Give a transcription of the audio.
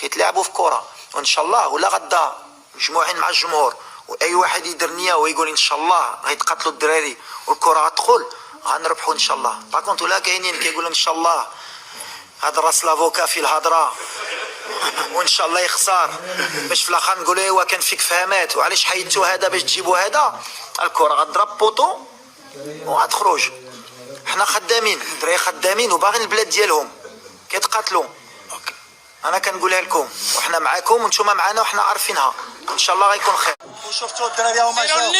كيتلعبوا في كره، وان شاء الله ولا غدا مجموعين مع الجمهور، واي واحد يدير نيه ويقول ان شاء الله غيتقاتلوا الدراري والكره غتدخل غنربحوا ان شاء الله. باكونت ولا كاينين كيقولوا ان شاء الله هذا راس لافوكا في الهضره وان شاء الله يخسر، باش في الاخر نقولوا ايوا كان فيك فهمات وعلاش حيدتوا هذا باش تجيبوا هذا. الكره غضرب بوطو وغتخرج. حنا خدامين، الدراري خدامين وباغيين البلاد ديالهم كيتقاتلوا. انا كنقولها لكم وحنا معاكم وانتم معنا وحنا عارفينها، ان شاء الله غيكون خير. وشفتوا الدراري هما جاو